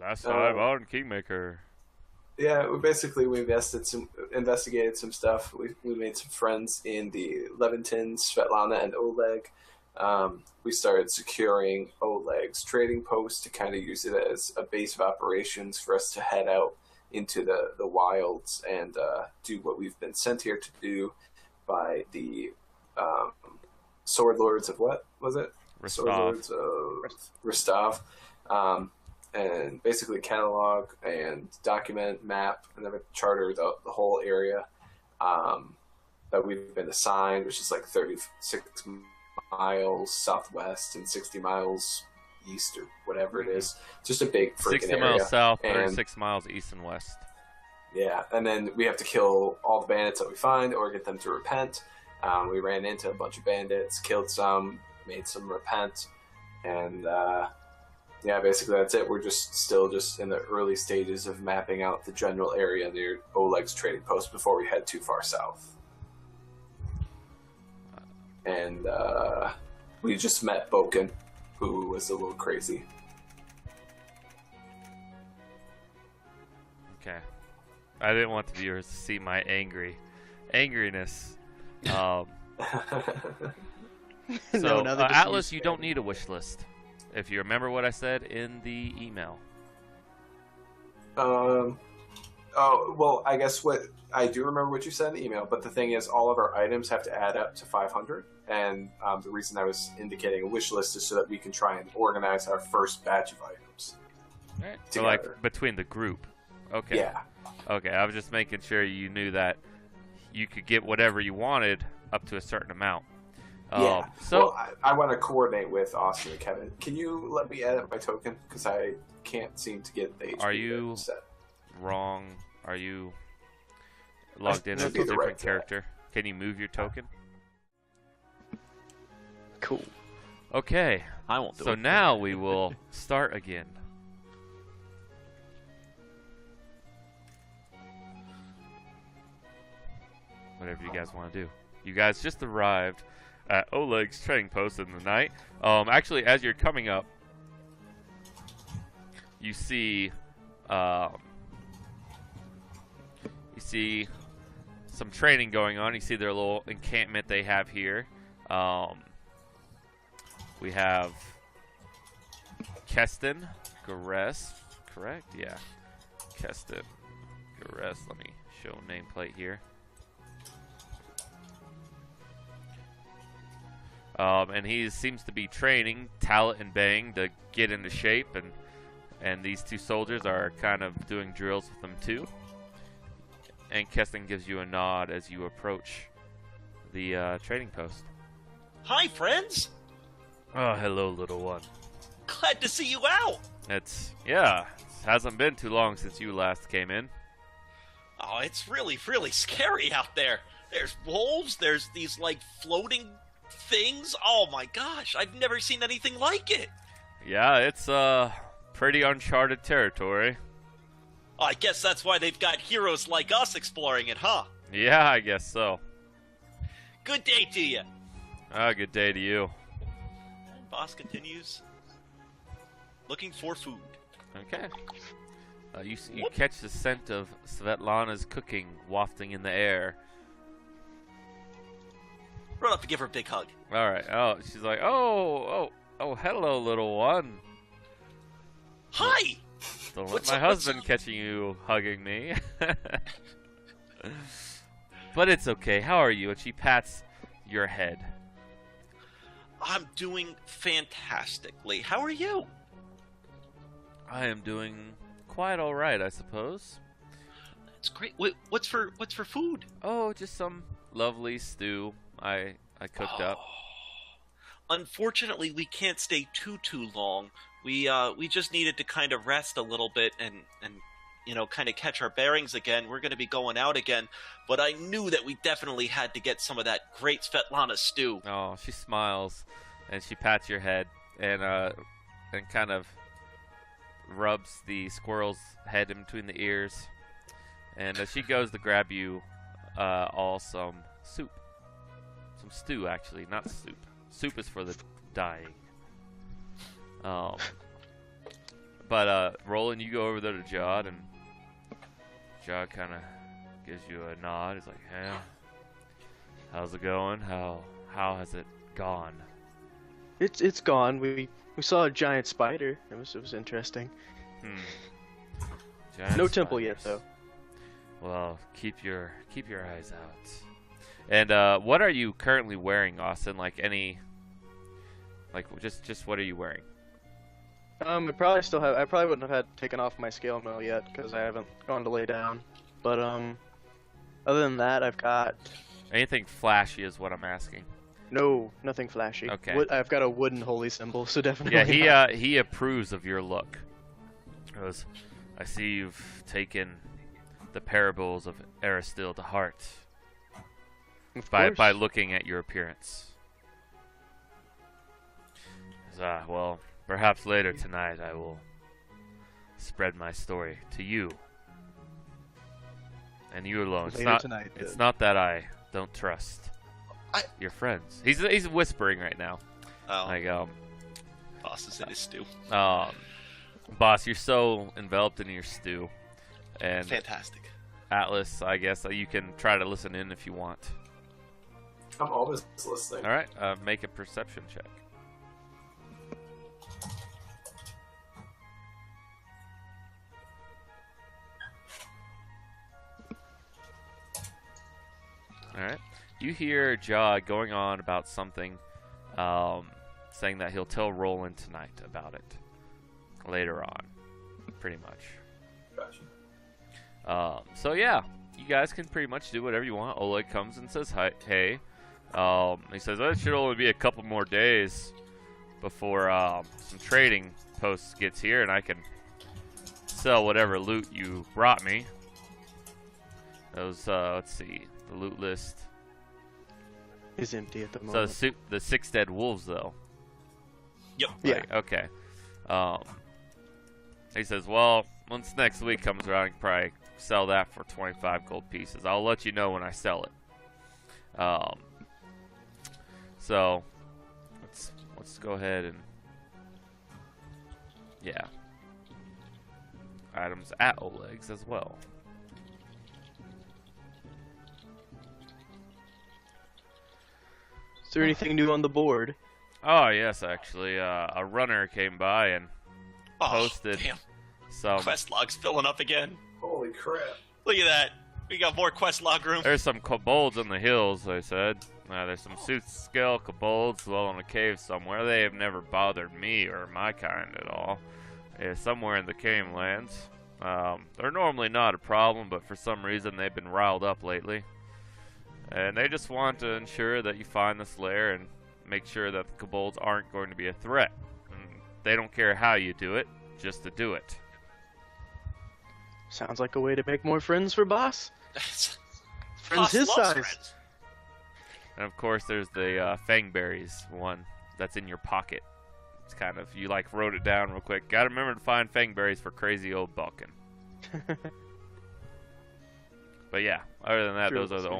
That's what I bought in Kingmaker. Yeah, we investigated some stuff. We made some friends in the Leventon, Svetlana, and Oleg. We started securing Oleg's trading post to kind of use it as a base of operations for us to head out into the wilds and do what we've been sent here to do by the um, Sword Lords of what was it? Sword Rostov. Lords of Rostov. Um, and basically catalog and document, map, and then charter the whole area that we've been assigned, which is like 36 miles southwest and 60 miles east or whatever it is. Just a big freaking 60 area. miles south, And 36 miles east and west. yeah, and then we have to kill all the bandits that we find or get them to repent. We ran into a bunch of bandits, killed some, made some repent, and yeah, basically that's it. We're still in the early stages of mapping out the general area near Oleg's trading post before we head too far south. And we just met Boken, who was a little crazy. Okay. I didn't want the viewers to see my angriness. So, No, now they just Atlas, use you don't need a wish list. If you remember what I said in the email. Oh, well, I guess I do remember what you said in the email, but the thing is, all of our items have to add up to 500, and the reason I was indicating a wish list is so that we can try and organize our first batch of items. Right. So, like, between the group. Okay. Yeah. Okay, I was just making sure you knew that you could get whatever you wanted up to a certain amount. Yeah. So well, I want to coordinate with Austin and Kevin. Can you let me edit my token? Because I can't seem to get the HP are you set. wrong? Are you logged in Should as a be the different right character? Can you move your token? Cool. Okay. I won't do So it. now we will start again. Whatever you guys want to do. You guys just arrived at Oleg's trading post in the night. Actually, as you're coming up, you see some training going on. You see their little encampment they have here. We have Keston, Gares, correct? Yeah, Keston, Gares. Let me show nameplate here. And he seems to be training Talent and Bang to get into shape, and these two soldiers are kind of doing drills with them too. And Keston gives you a nod as you approach the trading post. Hi, friends! Oh, hello, little one. Glad to see you out! It hasn't been too long since you last came in. Oh, it's really scary out there. There's wolves, there's these, like, floating things. Oh my gosh, I've never seen anything like it. Yeah, it's pretty uncharted territory. Oh, I guess that's why they've got heroes like us exploring it, huh? Yeah, I guess so. Good day to you. Good day to you. And boss continues. Looking for food. Okay. You catch the scent of Svetlana's cooking wafting in the air. Run up and give her a big hug. All right. Oh, she's like, oh, hello, little one. Hi! Don't let What's my up, husband catching you hugging me. But it's okay. How are you? And she pats your head. I'm doing fantastically. How are you? I am doing quite all right, I suppose. That's great. Wait, what's for food? Oh, just some lovely stew I cooked up. Unfortunately, we can't stay too long. We just needed to kind of rest a little bit and kind of catch our bearings again. We're going to be going out again, but I knew that we definitely had to get some of that great Svetlana stew. Oh, she smiles and she pats your head and kind of rubs the squirrel's head in between the ears. And she goes to grab you all some soup. Some stew, actually, not soup. Soup is for the dying. But Roland, you go over there to Jod, and Jod kind of gives you a nod. He's like, "Hey, how's it going? How has it gone?" It's gone. We saw a giant spider. It was interesting. Giant No temple yet, spiders. though. Well, keep your eyes out. And what are you currently wearing, Austin? Like just what are you wearing? I probably wouldn't have had taken off my scale mail yet because I haven't gone to lay down. But other than that, I've got Anything flashy is what I'm asking. nothing flashy. Okay. I've got a wooden holy symbol, so definitely. Yeah, not. he approves of your look. He goes, I see you've taken the parables of Aristil to heart Of by course. looking at your appearance. He says, well, perhaps later tonight I will spread my story to you. And you alone. Later tonight, It's good. not that I don't trust your friends. He's whispering right now. Oh, Like, boss is in his stew. boss, you're so enveloped in your stew. And Fantastic. Atlas, I guess you can try to listen in if you want. I'm always listening. All right, make a perception check. All right. You hear Jod going on about something, saying that he'll tell Roland tonight about it later on, pretty much. Gotcha. So yeah, you guys can pretty much do whatever you want. Oleg comes and says hi, hey. He says, it should only be a couple more days before some trading posts gets here, and I can sell whatever loot you brought me. Those, let's see, the loot list. Is empty at the So moment. the 6 dead wolves, though. Yep. Yeah. Right, okay. He says, well, once next week comes around, I can probably sell that for 25 gold pieces. I'll let you know when I sell it. So let's go ahead and yeah. Items at Oleg's as well. Is there anything new on the board? Oh yes, actually, a runner came by and Oh, posted damn. some. Quest log's filling up again. Holy crap. Look at that. We got more quest log room. There's some kobolds in the hills, they said. There's some sooth-scale kobolds dwell in a cave somewhere. They have never bothered me or my kind at all. They're somewhere in the Came lands. They're normally not a problem, but for some reason they've been riled up lately. And they just want to ensure that you find this lair and make sure that the kobolds aren't going to be a threat. And they don't care how you do it, just to do it. Sounds like a way to make more friends for boss. Friends Boss his loves size. friends. And of course, there's the fangberries one that's in your pocket. It's kind of, you like wrote it down real quick. Gotta remember to find fangberries for crazy old Balkan. But yeah, other than that, True, those are the so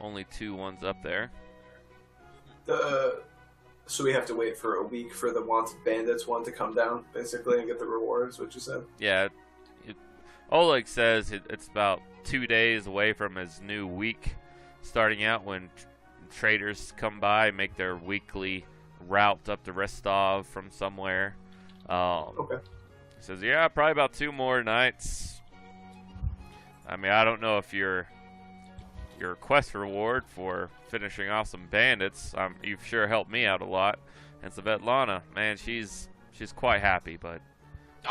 only two ones up there. So we have to wait for a week for the Wanted Bandits one to come down, basically, and get the rewards, what you said? Yeah, Oleg says it's about 2 days away from his new week starting out when traders come by, make their weekly route up to Rostov from somewhere. Okay. He says, yeah, probably about 2 more nights. I mean, I don't know if your quest reward for finishing off some bandits, you've sure helped me out a lot. And Svetlana, man, she's quite happy, but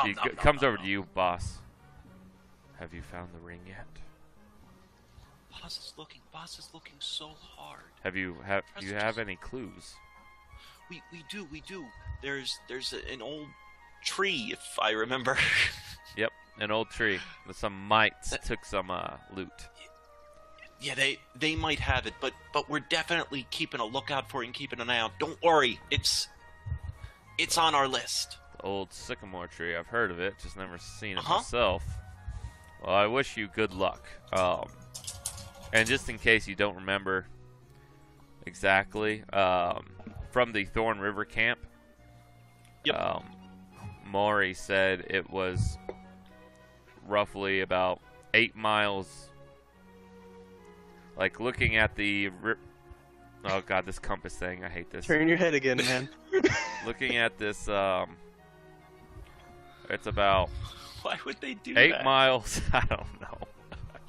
she comes over to you, boss. Have you found the ring yet? Boss is looking so hard. Do you have any clues? We do. There's an old tree, if I remember. Yep, an old tree. Some mites took some loot. Yeah, they might have it, but we're definitely keeping a lookout for it and keeping an eye out. Don't worry, it's on our list. The old sycamore tree. I've heard of it, just never seen it Uh-huh. myself. Well, I wish you good luck. And just in case you don't remember exactly, from the Thorn River camp. Yep. Maury said it was roughly about 8 miles. Like looking at the oh god, this compass thing, I hate this. Turn your head again, man. Looking at this, it's about Why would they do 8 that? miles. I don't know.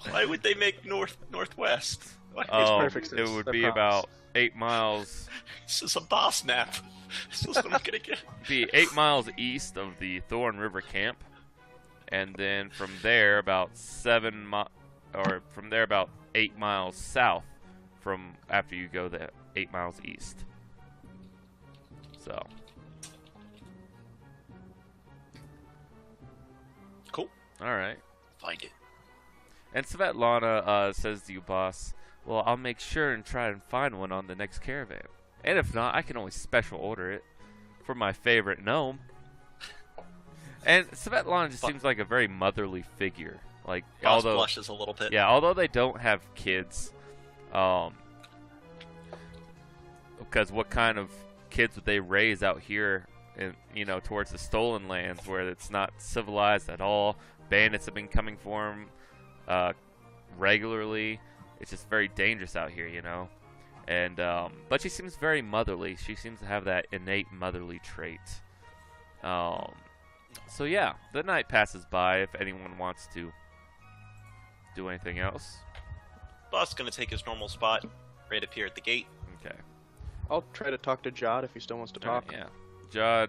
Why would they make northwest? Why perfect sense, It would I be promise. about 8 miles. This is a boss nap. This is what I'm gonna get. Be 8 miles east of the Thorn River camp, and then from there about 8 miles south from after you go the 8 miles east. So Cool. all right. Find it. And Svetlana says to you, boss, well, I'll make sure and try and find one on the next caravan. And if not, I can always special order it for my favorite gnome. And Svetlana just seems like a very motherly figure. Like, Boss although blushes a little bit. yeah, although they don't have kids, because what kind of kids would they raise out here, in, towards the stolen lands where it's not civilized at all? Bandits have been coming for them regularly. It's just very dangerous out here, And but she seems very motherly. She seems to have that innate motherly trait. So yeah, the night passes by. If anyone wants to do anything else, Boss is gonna take his normal spot right up here at the gate. okay. I'll try to talk to Jod if he still wants to talk. Yeah,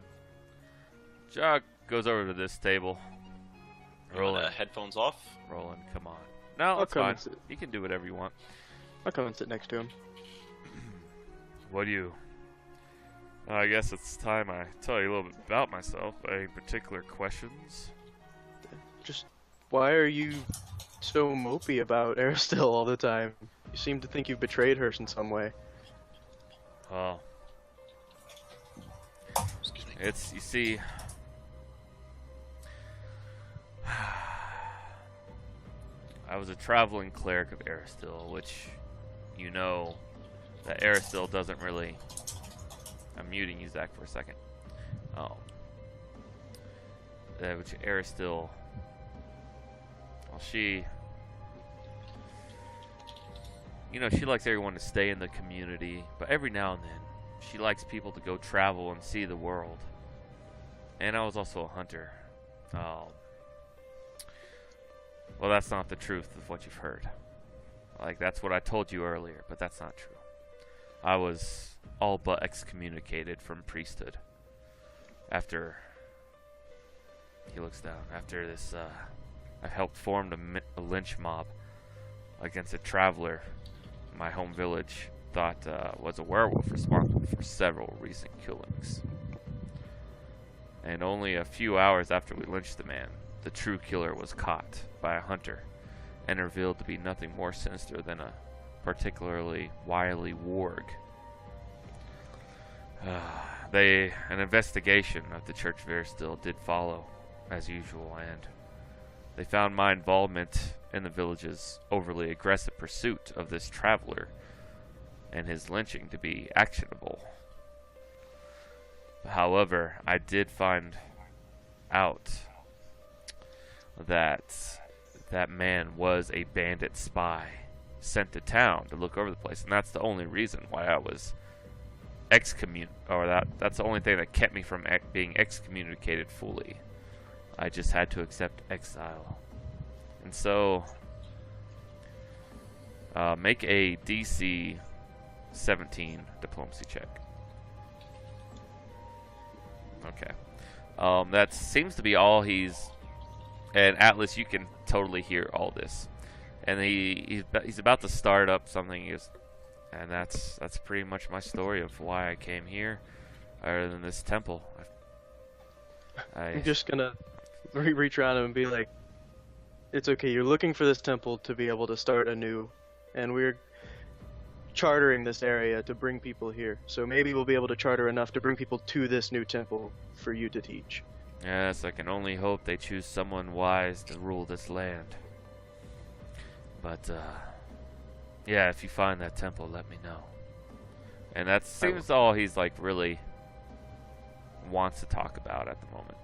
Jod goes over to this table. Roland, Headphones off. Roland, come on. No, I'll that's come fine. and sit. You can do whatever you want. I'll come and sit next to him. What do you? I guess it's time I tell you a little bit about myself. Any particular questions? Just, why are you so mopey about Aristil all the time? You seem to think you've betrayed her in some way. Well, Excuse me. you see, I was a traveling cleric of Aristil, which that Aristil doesn't really. I'm muting you, Zach, for a second. Which Aristil. Well, she likes everyone to stay in the community, but every now and then, she likes people to go travel and see the world. And I was also a hunter. Well, that's not the truth of what you've heard. Like, that's what I told you earlier, but that's not true. I was all but excommunicated from priesthood. After... He looks down. After this, I helped form a lynch mob against a traveler my home village thought was a werewolf responsible for several recent killings. And only a few hours after we lynched the man, the true killer was caught by a hunter and revealed to be nothing more sinister than a particularly wily warg. An investigation of the Church of Aristil did follow, as usual, and they found my involvement in the village's overly aggressive pursuit of this traveler and his lynching to be actionable. However, I did find out that that man was a bandit spy sent to town to look over the place, and that's the only reason why I was that's the only thing that kept me from being excommunicated fully. I just had to accept exile. And so, make a DC 17 diplomacy check. Okay. That seems to be all he's... And Atlas, you can totally hear all this. And he's about to start up something. And that's pretty much my story of why I came here, other than this temple. I'm just gonna reach around him and be like, it's okay, you're looking for this temple to be able to start anew, and we're chartering this area to bring people here. So maybe we'll be able to charter enough to bring people to this new temple for you to teach. Yes, I can only hope they choose someone wise to rule this land. But, yeah, if you find that temple, let me know. And that seems all he's, like, really wants to talk about at the moment.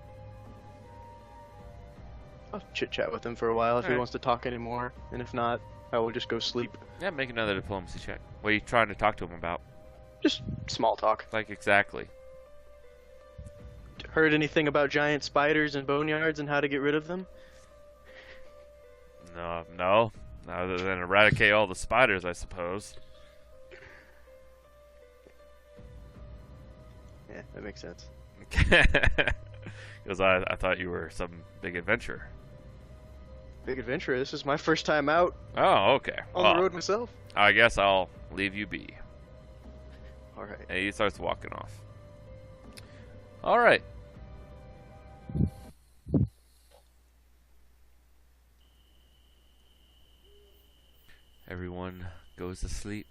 I'll chit chat with him for a while if he Alright. wants to talk anymore, and if not, I will just go sleep. Yeah, make another diplomacy check. What are you trying to talk to him about? Just small talk. Like, exactly. Heard anything about giant spiders and boneyards and how to get rid of them? No. Other than eradicate all the spiders, I suppose. Yeah, that makes sense. Because I thought you were some big adventurer. Big adventure. This is my first time out Oh, okay. on the road myself. I guess I'll leave you be. Alright. And he starts walking off. Alright. Everyone goes to sleep.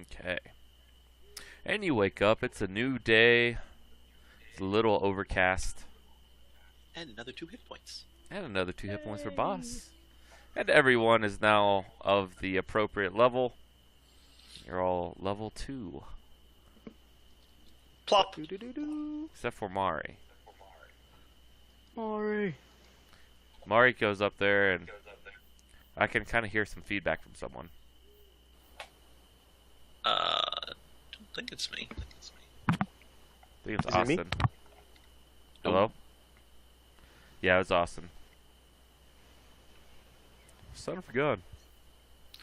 Okay. And you wake up. It's a new day. It's a little overcast. And another 2 hit points. And another 2 hit points for boss. And everyone is now of the appropriate level. You're all level 2. Plop. Except for Mari. Mari. Mari goes up there and I can kind of hear some feedback from someone. Don't think it's me. I think it's Is it me? Austin. Hello? Yeah, it was Austin. Son of a gun.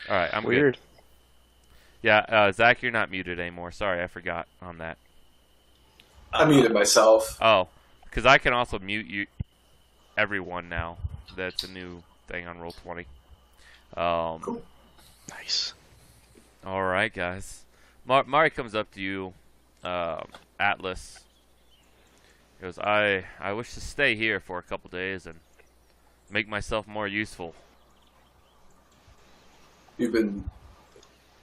Alright, I'm Weird. good. Yeah, Zach, you're not muted anymore. Sorry, I forgot on that. I muted myself. Oh, because I can also mute you, everyone now. That's a new thing on Roll20. Cool. Nice. All right, guys. Mari comes up to you, Atlas. He goes, I wish to stay here for a couple days and make myself more useful. You've been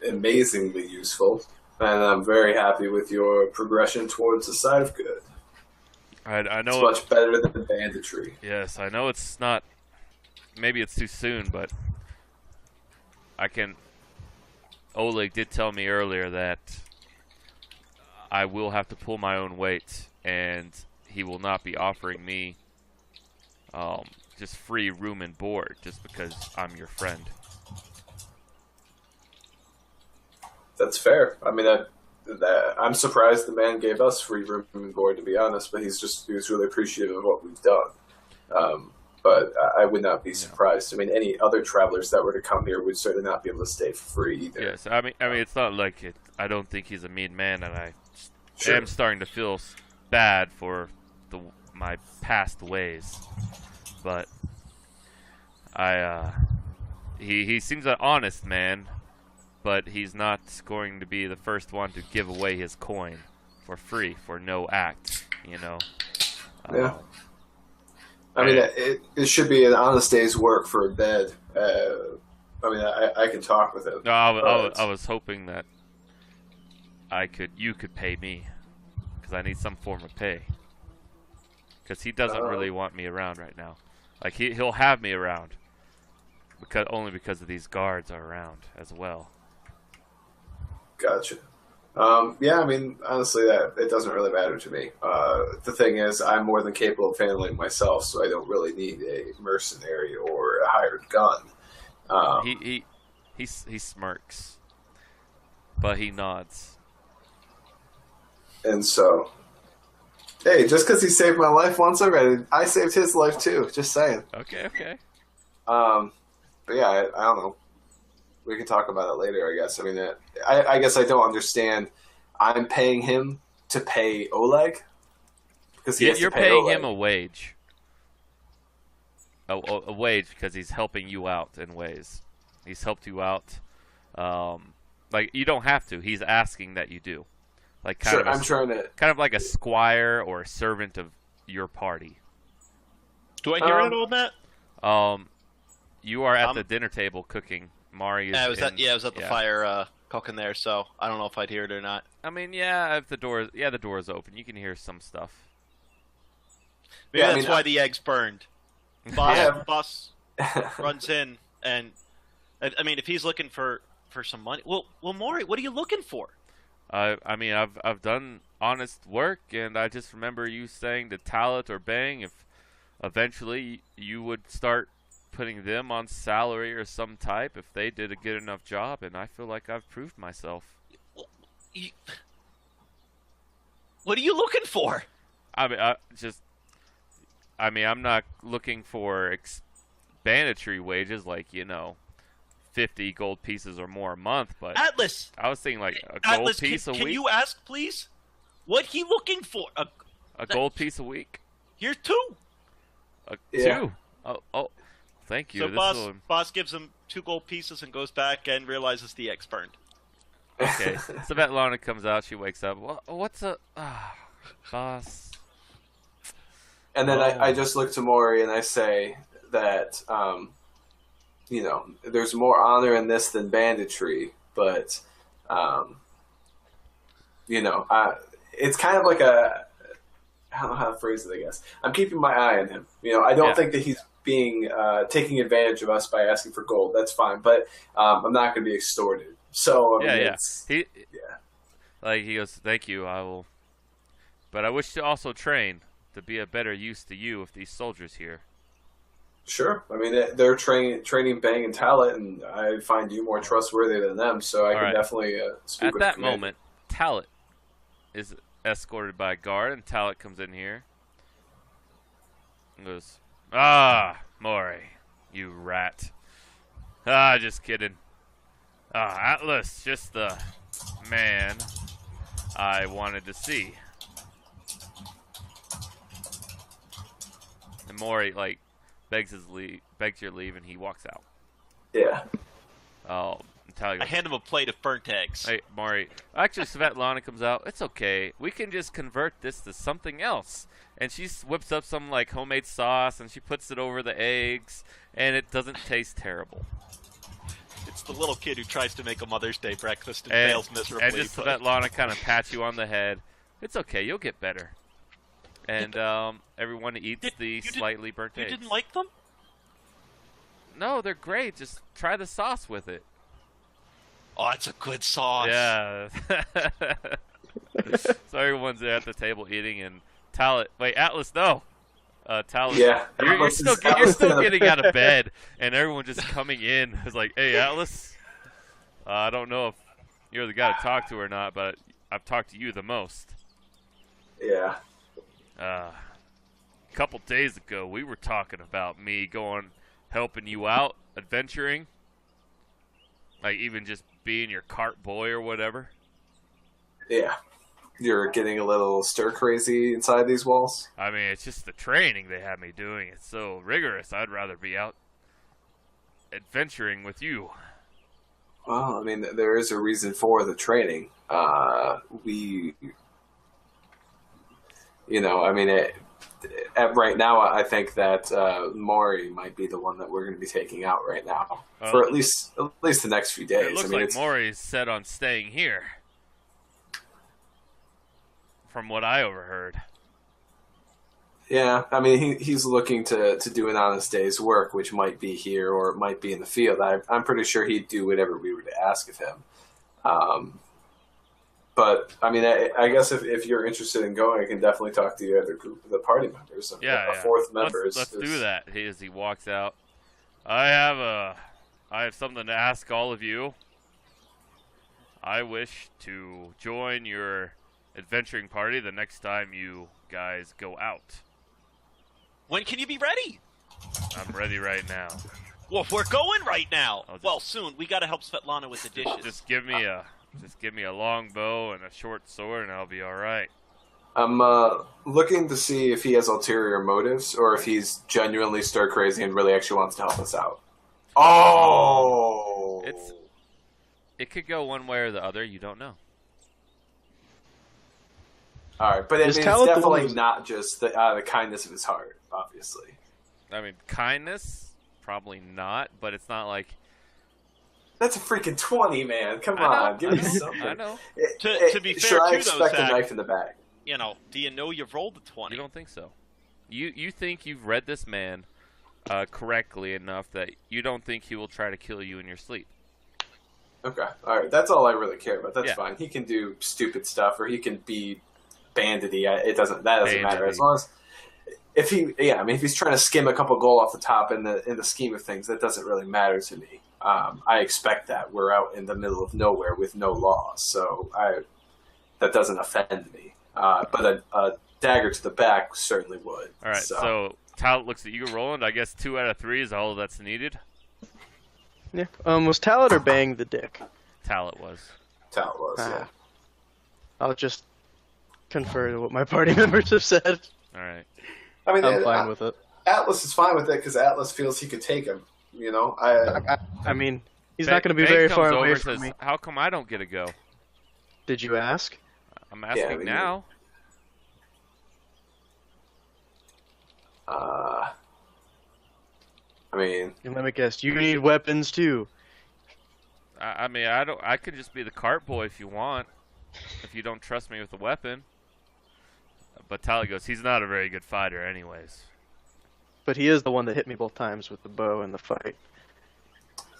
amazingly useful, and I'm very happy with your progression towards the side of good. I It's know. much better than the banditry. Yes, I know it's not. Maybe it's too soon, but I can. Oleg did tell me earlier that I will have to pull my own weight, and he will not be offering me just free room and board just because I'm your friend. That's fair. I mean, I'm surprised the man gave us free room and board, to be honest, but he was really appreciative of what we've done. But I would not be surprised. I mean, any other travelers that were to come here would certainly not be able to stay for free either. Yes, I mean, it's not like it. I don't think he's a mean man, and I Sure. am starting to feel bad for my past ways. But he seems an honest man, but he's not going to be the first one to give away his coin for free for no act, you know. Yeah. I mean, it should be an honest day's work for a bed. I mean, I can talk with him. No, I was hoping that you could pay me, because I need some form of pay. Because he doesn't really want me around right now. Like he'll have me around, only because of these guards are around as well. Gotcha. Yeah, I mean, honestly, it doesn't really matter to me. The thing is, I'm more than capable of handling myself, so I don't really need a mercenary or a hired gun. He smirks, but he nods. And so, hey, just because he saved my life once already, I saved his life too. Just saying. Okay. But yeah, I don't know. We can talk about it later, I guess. I mean, I guess I don't understand. I'm paying him to pay Oleg? Because You're paying him a wage. A wage because he's helping you out in ways. He's helped you out. Like, you don't have to. He's asking that you do. Like kind of like a squire or a servant of your party. Do I hear it all that? You are at the dinner table cooking. Mari is I was at the fire cooking there, so I don't know if I'd hear it or not. I mean, if the door is open. You can hear some stuff. Maybe that's why the eggs burned. Boss runs in, and I mean, if he's looking for some money, well, Maury, what are you looking for? I mean, I've done honest work, and I just remember you saying to Talit or Bang if eventually you would start putting them on salary or some type if they did a good enough job, and I feel like I've proved myself. What are you looking for? I mean, I'm not looking for banditry wages like, 50 gold pieces or more a month, but Atlas! I was thinking like a Atlas, gold piece a week. Can you ask, please? What he looking for? A gold piece a week? Here's 2. Yeah. 2? Oh, thank you. So boss gives him 2 gold pieces and goes back and realizes the X burned. Okay. So Svetlana comes out. She wakes up. What's a boss? And then I just look to Mori and I say that, there's more honor in this than banditry, but, it's kind of like I don't know how to phrase it, I guess. I'm keeping my eye on him. I don't think that he's being taking advantage of us by asking for gold. That's fine, but I'm not going to be extorted. So like he goes, thank you. I will, but I wish to also train to be a better use to you of these soldiers here. Sure. I mean, they're training Bang and Talit, and I find you more trustworthy than them, so I can definitely speak with At that moment, Talit is escorted by a guard, and Talit comes in here and goes, Mori, you rat. Just kidding. Atlas, just the man I wanted to see. And Mori, begs your leave, and he walks out. Yeah. Oh, I hand him a plate of burnt eggs. Hey, Mari. Actually, Svetlana comes out. It's okay. We can just convert this to something else. And she whips up some, homemade sauce, and she puts it over the eggs, and it doesn't taste terrible. It's the little kid who tries to make a Mother's Day breakfast and fails miserably. And just Svetlana kind of pats you on the head. It's okay. You'll get better. And everyone eats the slightly burnt eggs. You didn't like them? No, they're great. Just try the sauce with it. Oh, it's a good sauce. Yeah. So everyone's there at the table eating, and Talit. Wait, Atlas, no. Talit. Yeah. You're still getting out of bed, and everyone just coming in is like, "Hey, Atlas. I don't know if you're the guy to talk to or not, but I've talked to you the most." Yeah. A couple days ago, we were talking about me helping you out, adventuring. Even just being your cart boy or whatever. Yeah. You're getting a little stir-crazy inside these walls? I mean, it's just the training they have me doing. It's so rigorous. I'd rather be out adventuring with you. Well, I mean, there is a reason for the training. Right now, I think that Mori might be the one that we're going to be taking out right now for at least the next few days. It looks like Mori's set on staying here, from what I overheard. Yeah, I mean, he's looking to do an honest day's work, which might be here or it might be in the field. I'm pretty sure he'd do whatever we were to ask of him. But, I mean, I guess if you're interested in going, I can definitely talk to the other group of the party members. Yeah, a fourth member let's do that. As he walks out, I have something to ask all of you. I wish to join your adventuring party the next time you guys go out. When can you be ready? I'm ready right now. Well, we're going right now. Soon. We got to help Svetlana with the dishes. Just give me a long bow and a short sword, and I'll be all right. I'm looking to see if he has ulterior motives or if he's genuinely stir crazy and really actually wants to help us out. Oh, it could go one way or the other. You don't know. All right, but it's definitely not just the kindness of his heart, obviously. I mean, kindness, probably not, but it's not like... That's a freaking 20, man. Come on, give me something. I know. To be fair, should I expect a knife in the bag? Do you know you've rolled the 20? You don't think so. You think you've read this man correctly enough that you don't think he will try to kill you in your sleep. Okay, all right. That's all I really care about. That's fine. He can do stupid stuff, or he can be bandity. It doesn't matter as Bandity. long as if he's trying to skim a couple gold off the top in the scheme of things, that doesn't really matter to me. I expect that we're out in the middle of nowhere with no laws, so that doesn't offend me. But a dagger to the back certainly would. All right, so Talent looks at you, Roland. I guess 2 out of 3 is all that's needed. Yeah. Was Talent or Bang the dick? Talent was. Talent was, yeah. I'll just confer to what my party members have said. All right. I mean, I'm fine with it. Atlas is fine with it because Atlas feels he could take him. You know, I mean, he's not going to be very far away from me. How come I don't get to go? Did you ask? I'm asking now. I mean, Let me guess. You need weapons too. I mean, I don't. I could just be the cart boy if you want. If you don't trust me with the weapon. But Tally goes, he's not a very good fighter, anyways. But he is the one that hit me both times with the bow in the fight.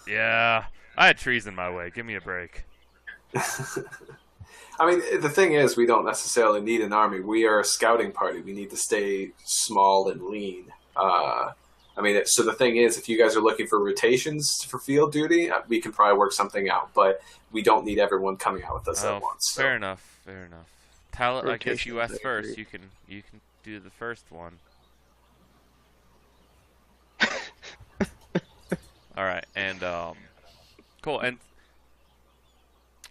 Yeah, I had trees in my way. Give me a break. I mean, the thing is, we don't necessarily need an army. We are a scouting party. We need to stay small and lean. I mean, so the thing is, if you guys are looking for rotations for field duty, we can probably work something out. But we don't need everyone coming out with us at once. So. Fair enough. Fair enough. Talent, I guess you asked I first. agree. You can do the first one. All right, and cool. And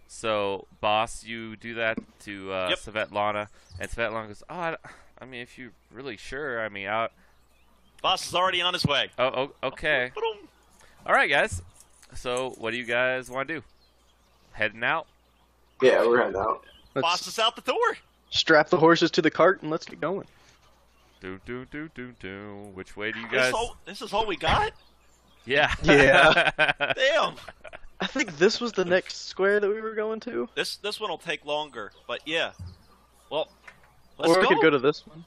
so, boss, you do that to Svetlana, and Svetlana goes, "Oh, I mean, if you're really sure, I mean, Boss is already on his way. Oh, okay. All right, guys. So, what do you guys want to do? Heading out? Yeah, we're heading out. Boss is out the door. Strap the horses to the cart and let's get going. Do. Which way do you guys? This is all we got? Yeah. Yeah. Damn. I think this was the next square that we were going to. This one will take longer, but yeah. Well, Or let's we go. could go to this one.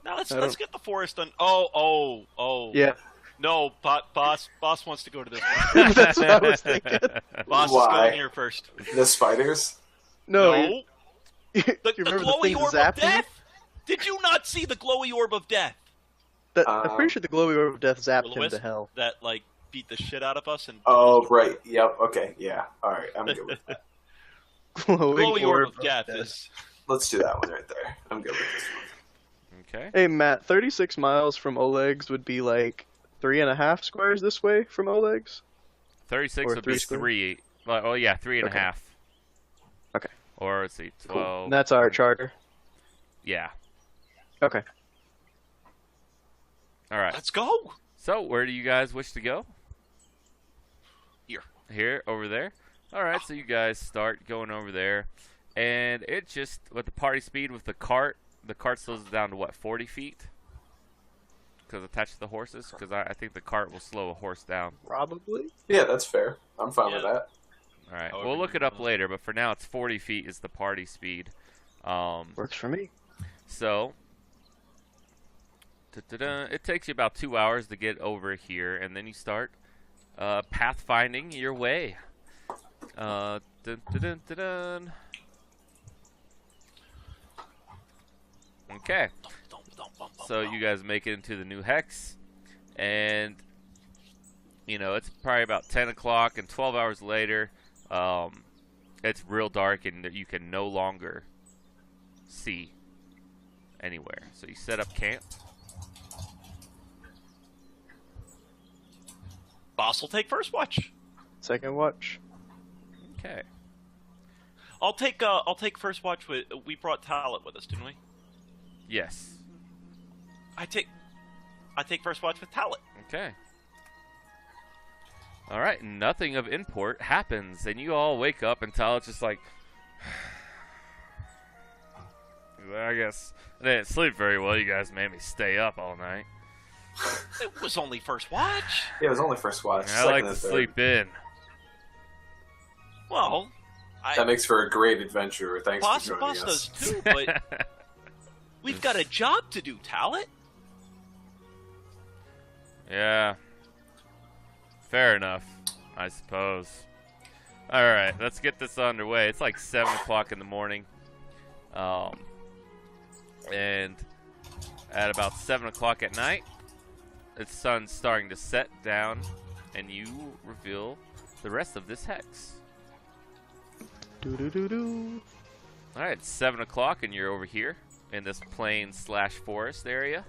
Now let's get the forest done. Oh. Yeah. No, boss wants to go to this one. That's what I was thinking. Boss is Why? going here first. The spiders? No. The You remember the glowy thing orb of zapped you? death? Did you not see the glowy orb of death? I'm pretty sure the glowy orb of death zapped him Will-o-wisp to hell. that like beat the shit out of us and Oh, right. Yep. Okay. Yeah. All right. I'm good with that. glowy orb of death is Let's do that one right there. I'm good with this one. Okay. Hey Matt, 36 miles from Oleg's would be like 3.5 squares this way from Oleg's. 36 Or would three be square? 3. Oh yeah, 3.5. Okay. Okay. Or let's see, 12. Cool. And that's our charter. Yeah. Okay. All right. let's go. So, where do you guys wish to go? Here. Over there? Alright, so you guys start going over there. And it just, with the party speed with the cart slows it down to what, 40 feet? Because attached to the horses? Because I think the cart will slow a horse down. Probably. Yeah, that's fair. I'm fine with Yeah. that. Alright, However we'll look you it up want. later, but for now it's 40 feet is the party speed. Works for me. So, it takes you about 2 hours to get over here, and then you start pathfinding your way. Okay, so you guys make it into the new hex, and you know it's probably about 10 o'clock, and 12 hours later, it's real dark, and you can no longer see anywhere. So you set up camp. Boss will take first watch. Second watch. Okay. I'll take first watch with. We brought Talent with us, didn't we? Yes. I take first watch with Talent. Okay. All right. Nothing of import happens, and you all wake up, and Talet's just like, I guess I didn't sleep very well. You guys made me stay up all night. It was only first watch. Yeah, it was only first watch. I like second to and third. sleep in. Well, That makes for a great adventure. Thanks boss for joining boss us. does too, but we've got a job to do, Talent. Yeah. Fair enough, I suppose. All right, let's get this underway. It's like 7 o'clock in the morning. And at about 7 o'clock at night, the sun's starting to set down, and you reveal the rest of this hex. Do. All right, it's 7 o'clock, and you're over here in this plain/forest area.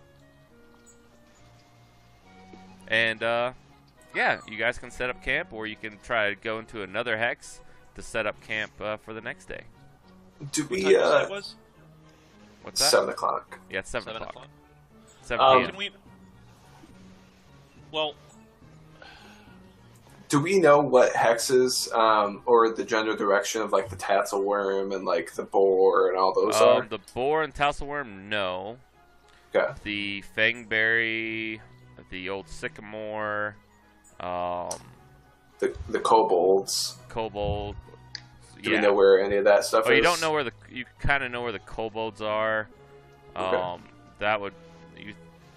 And yeah, you guys can set up camp, or you can try to go into another hex to set up camp for the next day. Do What we? time did you say it was? What's that? 7 o'clock. Yeah, it's 7 o'clock. o'clock. 7 p.m. Can we? Well, Do we know what hexes, or the general direction of like the Tatzelworm and like the boar and all those are? The boar and tasselworm, no. Okay. The fangberry, the old sycamore, The kobolds. kobold. Do we know where any of that stuff is? Oh, you don't know where you kind of know where the kobolds are. Okay. That would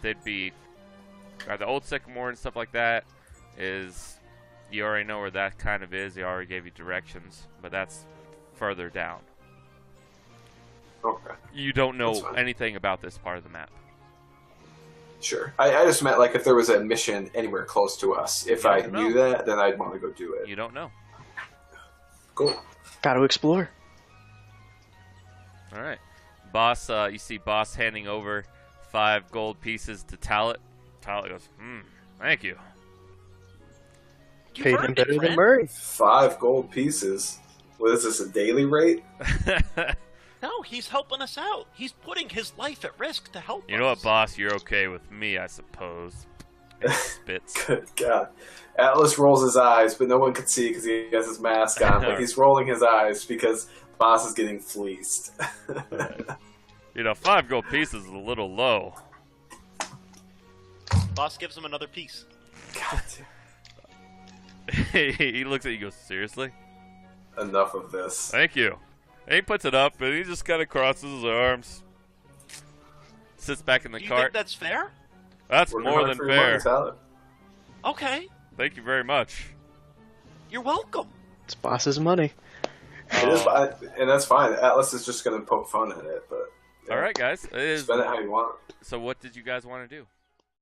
they'd be the old sycamore and stuff like that. Is you already know where that kind of is. He already gave you directions, but that's further down. Okay. You don't know That's fine. anything about this part of the map. Sure. I just meant like if there was a mission anywhere close to us. If You I don't knew know. that, then I'd want to go do it. You don't know. Cool. Gotta explore. All right, boss. You see, boss handing over 5 gold pieces to Talit. Talit goes, thank you. you Paid earned him it, better than friend. Murray. 5 gold pieces. What is this, a daily rate? No, he's helping us out. He's putting his life at risk to help us. You know what, boss? You're okay with me, I suppose. And he spits. Good God. Atlas rolls his eyes, but no one can see because he has his mask on. But he's rolling his eyes because Boss is getting fleeced. You know, 5 gold pieces is a little low. Boss gives him another piece. God, He looks at you and goes, seriously? enough of this. Thank you. And he puts it up, and he just kind of crosses his arms. Sits back in the Do you cart. think that's fair? That's Working more hard than for your money, fair. Tyler. Okay, Thank you very much. you're welcome. It's boss's money. It is, and that's fine. Atlas is just going to poke fun at it, but All right, guys. It is, spend it how you want. so what did you guys want to do?